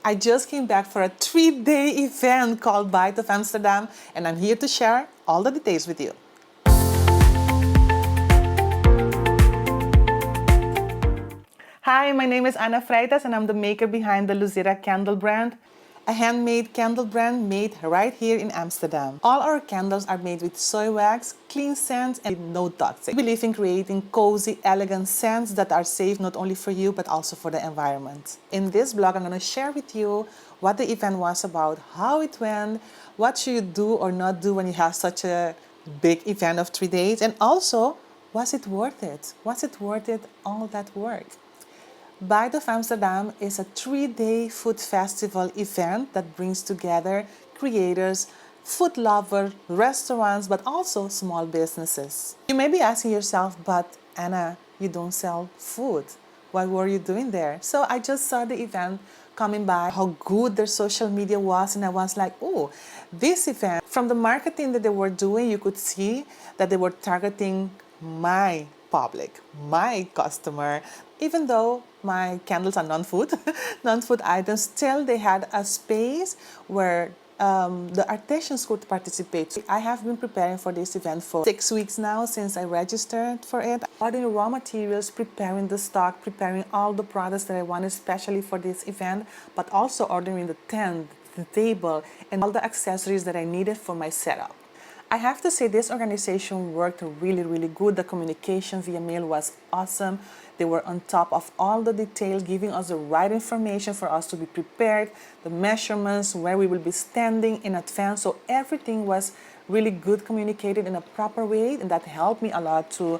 I just came back for a 3-day event called Bite of Amsterdam, and I'm here to share all the details with you. Hi, my name is Ana Freitas, and I'm the maker behind the Luzera candle brand, a handmade candle brand made right here in Amsterdam. All our candles are made with soy wax, clean scents, and no toxic. We believe in creating cozy, elegant scents that are safe not only for you but also for the environment. In this blog, I'm going to share with you what the event was about, how it went, what should you do or not do when you have such a big event of 3 days, and also, was it worth it? Was it worth it, all that work? Bite of Amsterdam is a 3-day food festival event that brings together creators, food lovers, restaurants, but also small businesses. You may be asking yourself, but Anna, you don't sell food. What were you doing there? So I just saw the event coming by, how good their social media was, and I was like, oh, this event, from the marketing that they were doing, you could see that they were targeting my public, my customer. Even though my candles are non-food, non-food items, still they had a space where the artisans could participate. I have been preparing for this event for 6 weeks now since I registered for it. Ordering raw materials, preparing the stock, preparing all the products that I want especially for this event, but also ordering the tent, the table, and all the accessories that I needed for my setup. I have to say this organization worked really, really good. The communication via mail was awesome. They were on top of all the details, giving us the right information for us to be prepared, the measurements, where we will be standing in advance. So everything was really good communicated in a proper way, and that helped me a lot to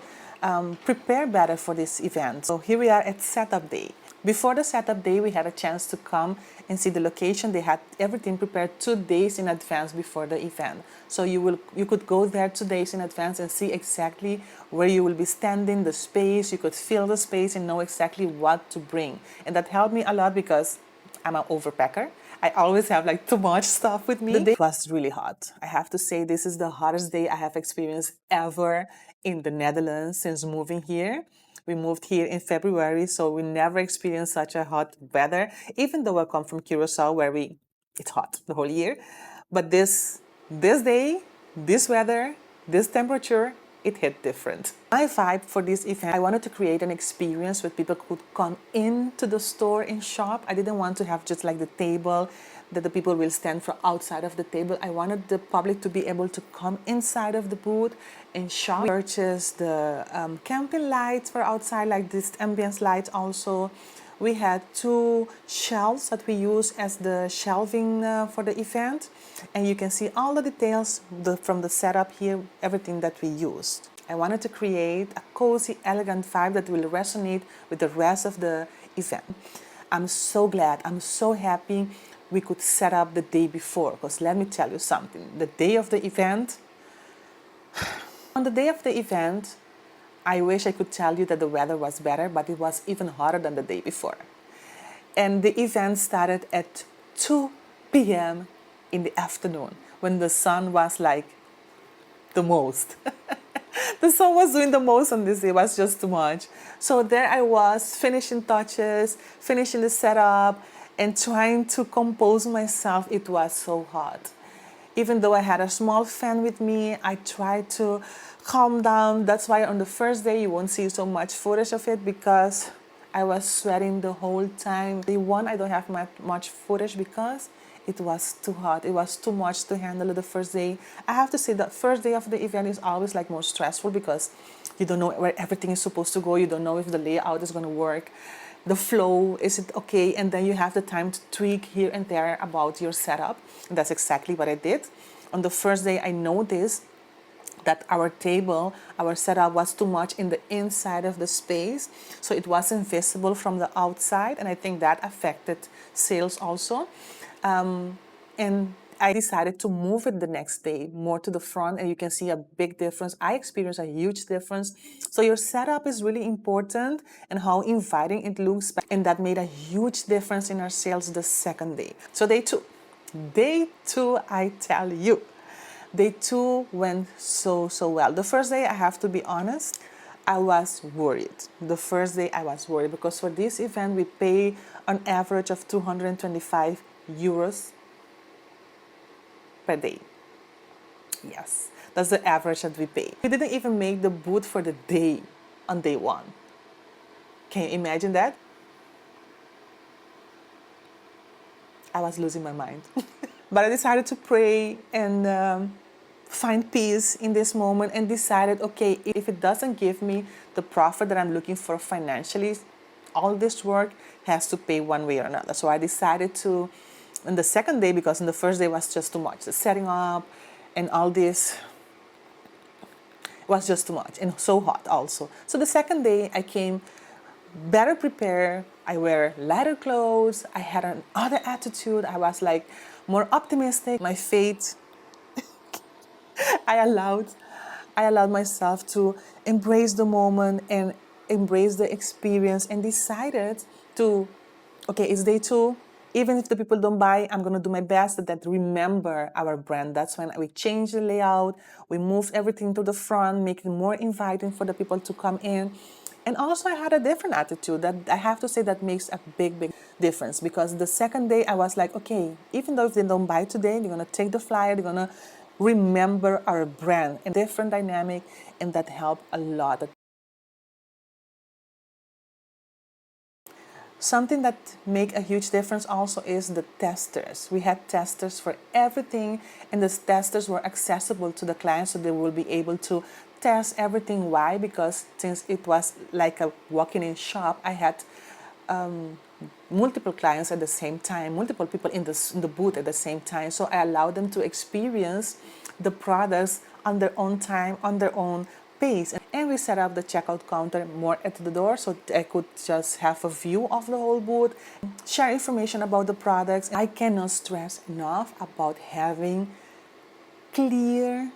prepare better for this event. So here we are at setup day. Before the setup day, we had a chance to come and see the location. They had everything prepared 2 days in advance before the event. So you could go there 2 days in advance and see exactly where you will be standing, the space. You could feel the space and know exactly what to bring. And that helped me a lot because I'm an overpacker. I always have like too much stuff with me. The day was really hot. I have to say this is the hottest day I have experienced ever in the Netherlands since moving here. We moved here in February, so we never experienced such a hot weather, even though I come from Curacao where it's hot the whole year. But this day, this weather, this temperature, it hit different. My vibe for this event, I wanted to create an experience where people could come into the store and shop. I didn't want to have just like the table that the people will stand for outside of the table. I wanted the public to be able to come inside of the booth and shop. We purchased the camping lights for outside, like this ambience lights also. We had 2 shelves that we use as the shelving for the event. And you can see all the details from the setup here, everything that we used. I wanted to create a cozy, elegant vibe that will resonate with the rest of the event. I'm so glad, I'm so happy we could set up the day before, because let me tell you something. The day of the event, on the day of the event, I wish I could tell you that the weather was better, but it was even hotter than the day before. And the event started at 2 p.m. in the afternoon when the sun was like the most. The sun was doing the most on this day. It was just too much. So there I was, finishing touches, finishing the setup, and trying to compose myself. It was so hot. Even though I had a small fan with me, I tried to calm down. That's why on the first day you won't see so much footage of it, because I was sweating the whole time. Day 1, I don't have much footage because it was too hot. It was too much to handle the first day. I have to say that first day of the event is always like more stressful because you don't know where everything is supposed to go. You don't know if the layout is going to work. The flow, is it okay? And then you have the time to tweak here and there about your setup. And that's exactly what I did. On the first day, I noticed that our table, our setup was too much in the inside of the space. So it wasn't visible from the outside. And I think that affected sales also. And I decided to move it the next day more to the front, and you can see a big difference. I experienced a huge difference. So your setup is really important and how inviting it looks, and that made a huge difference in our sales the second day. So day two, I tell you, day 2 went so well. The first day, I have to be honest, I was worried. The first day I was worried because for this event we pay an average of 225 euros per day. Yes, that's the average that we pay. We didn't even make the booth for the day on day one. Can you imagine that? I was losing my mind. But I decided to pray and find peace in this moment and decided, okay, if it doesn't give me the profit that I'm looking for financially, all this work has to pay one way or another. So I decided to, on the second day, because in the first day was just too much, the setting up and all this was just too much and so hot also. So the second day I came better prepared. I wear lighter clothes. I had another attitude. I was like more optimistic. My faith, I allowed myself to embrace the moment and embrace the experience and decided to, okay, it's day two. Even if the people don't buy, I'm going to do my best that remember our brand. That's when we changed the layout. We moved everything to the front, making it more inviting for the people to come in. And also I had a different attitude that I have to say that makes a big difference, because the second day I was like, okay, even though if they don't buy today, they're going to take the flyer, they're going to remember our brand, and different dynamic, and that helped a lot. Something that make a huge difference also is the testers. We had testers for everything, and the testers were accessible to the clients, so they will be able to test everything. Why? Because since it was like a walk-in shop, I had multiple clients at the same time, multiple people in the booth at the same time. So I allowed them to experience the products on their own time, on their own pace. And we set up the checkout counter more at the door so I could just have a view of the whole booth, share information about the products. I cannot stress enough about having clear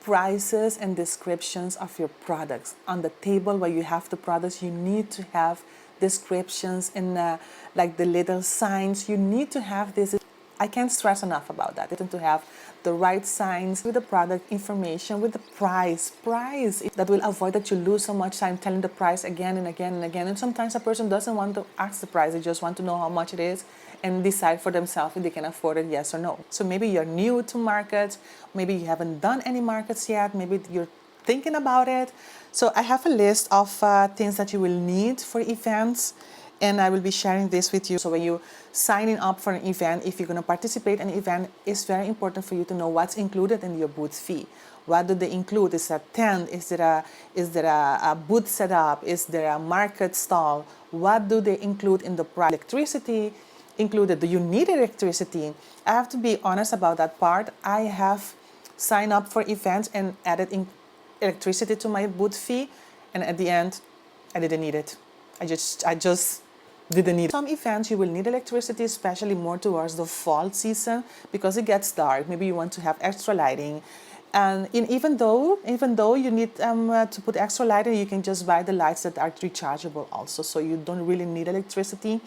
prices and descriptions of your products. On the table where you have the products, you need to have descriptions and like the little signs. You need to have this. I can't stress enough about that. To have the right signs with the product information, with the price that will avoid that you lose so much time telling the price again and again and again. And sometimes a person doesn't want to ask the price, they just want to know how much it is and decide for themselves if they can afford it, yes or no. So maybe you're new to markets, maybe you haven't done any markets yet, maybe you're thinking about it. So I have a list of things that you will need for events, and I will be sharing this with you. So when you signing up for an event, if you're going to participate in an event, it's very important for you to know what's included in your booth fee. What do they include? Is there a tent? Is there a booth setup? Is there a market stall? What do they include in the price? Electricity included. Do you need electricity? I have to be honest about that part. I have signed up for events and added in electricity to my booth fee, and at the end, I didn't need it. I just didn't need it. Some events you will need electricity, especially more towards the fall season, because it gets dark. Maybe you want to have extra lighting, and even though you need to put extra lighting, you can just buy the lights that are rechargeable also. So you don't really need electricity.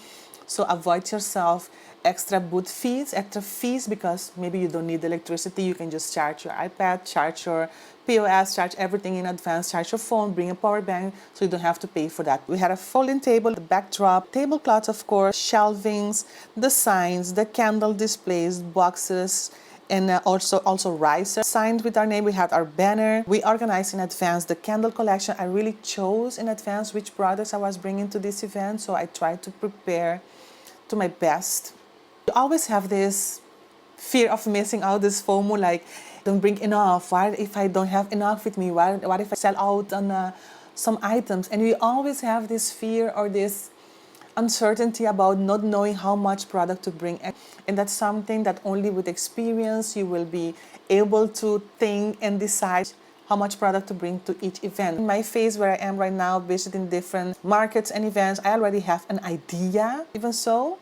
So avoid yourself extra booth fees, extra fees, because maybe you don't need electricity. You can just charge your iPad, charge your POS, charge everything in advance, charge your phone, bring a power bank, so you don't have to pay for that. We had a folding table, the backdrop, tablecloths, of course, shelvings, the signs, the candle displays, boxes, and also risers signed with our name. We had our banner. We organized in advance the candle collection. I really chose in advance which products I was bringing to this event, so I tried to prepare to my best. You always have this fear of missing out, this FOMO, like, don't bring enough. What if I don't have enough with me? What if I sell out on some items? And we always have this fear or this uncertainty about not knowing how much product to bring. And that's something that only with experience you will be able to think and decide how much product to bring to each event. In my phase where I am right now, visiting different markets and events, I already have an idea. Even so,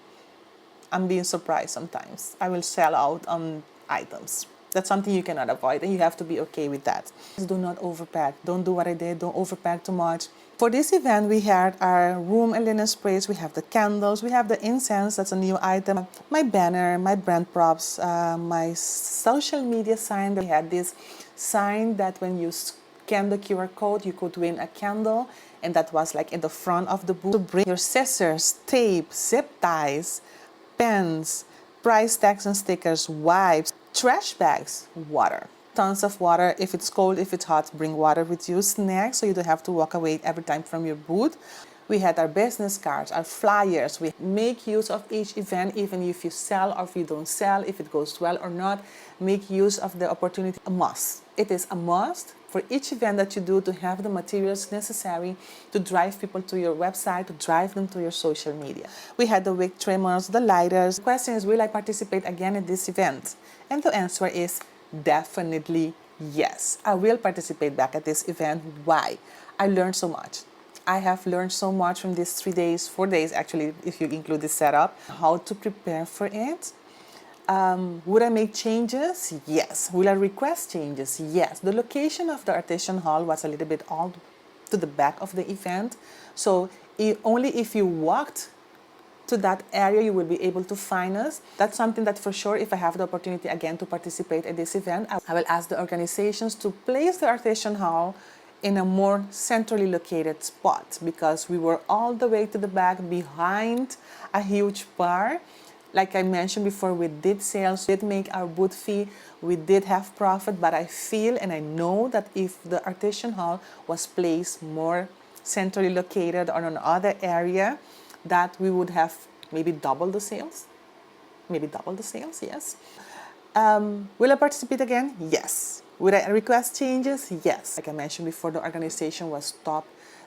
I'm being surprised sometimes. I will sell out on items. That's something you cannot avoid, and you have to be okay with that. Do not overpack. Don't do what I did. Don't overpack too much. For this event, we had our room and linen sprays. We have the candles. We have the incense. That's a new item. My banner, my brand props, my social media sign. We had this sign that when you scan the QR code, you could win a candle, and that was like in the front of the booth. To bring your scissors, tape, zip ties, pens, price tags and stickers, wipes, trash bags, water. Tons of water. If it's cold, if it's hot, bring water with you. Snacks, so you don't have to walk away every time from your booth. We had our business cards, our flyers. We make use of each event, even if you sell or if you don't sell, if it goes well or not. Make use of the opportunity. A must. It is a must for each event that you do to have the materials necessary to drive people to your website, to drive them to your social media. We had the wick trimmers, the lighters. The question is, will I participate again in this event? And the answer is definitely yes. I will participate back at this event. Why? I learned so much. I have learned so much from these 3 days, 4 days actually, if you include the setup, how to prepare for it. Would I make changes? Yes. Will I request changes? Yes. The location of the artisan hall was a little bit all to the back of the event. So only if you walked to that area, you will be able to find us. That's something that for sure, if I have the opportunity again to participate in this event, I will ask the organizations to place the artisan hall in a more centrally located spot, because we were all the way to the back behind a huge bar. Like I mentioned before, we did sales, we did make our booth fee, we did have profit, but I feel and I know that if the artisan hall was placed more centrally located or in another area, that we would have maybe double the sales. Maybe double the sales, yes. Will I participate again? Yes. Would I request changes? Yes. Like I mentioned before, the organization was top.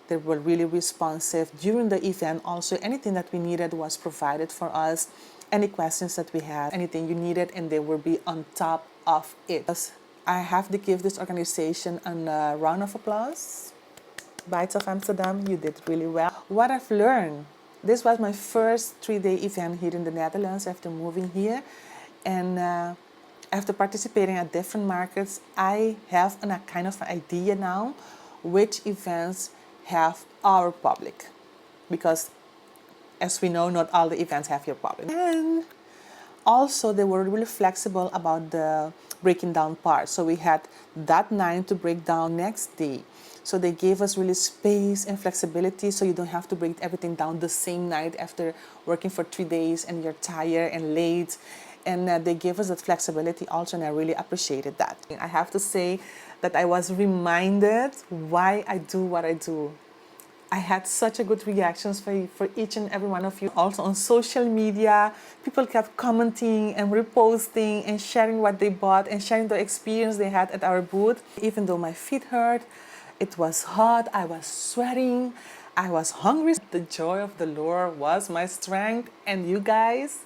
They were really responsive during the event. Also, anything that we needed was provided for us. Any questions that we had, anything you needed, and they will be on top of it. I have to give this organization a round of applause. Bites of Amsterdam, you did really well. What I've learned, this was my first 3-day event here in the Netherlands after moving here. And after participating at different markets, I have a kind of idea now which events have our public. Because as we know, not all the events have your public. And also, they were really flexible about the breaking down part. So we had that night to break down next day. So they gave us really space and flexibility, so you don't have to break everything down the same night after working for 3 days and you're tired and late. And they gave us that flexibility also, and I really appreciated that. I have to say that I was reminded why I do what I do. I had such a good reactions for each and every one of you. Also on social media, people kept commenting and reposting and sharing what they bought and sharing the experience they had at our booth. Even though my feet hurt, it was hot, I was sweating, I was hungry. The joy of the Lord was my strength. And you guys,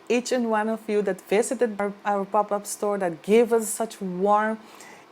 each and one of you that visited our pop-up store, that gave us such warm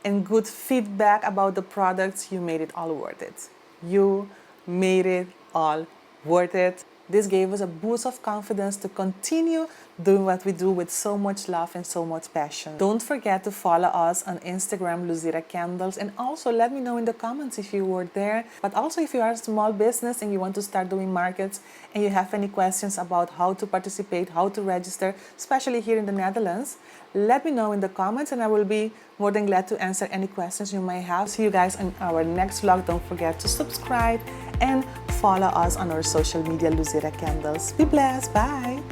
and good feedback about the products, you made it all worth it. You made it all worth it. This gave us a boost of confidence to continue doing what we do with so much love and so much passion. Don't forget to follow us on Instagram, Luzera Candles, and also let me know in the comments if you were there. But also if you are a small business and you want to start doing markets and you have any questions about how to participate, how to register, especially here in the Netherlands, let me know in the comments and I will be more than glad to answer any questions you may have. See you guys in our next vlog. Don't forget to subscribe and follow us on our social media, Luzera Candles. Be blessed. Bye.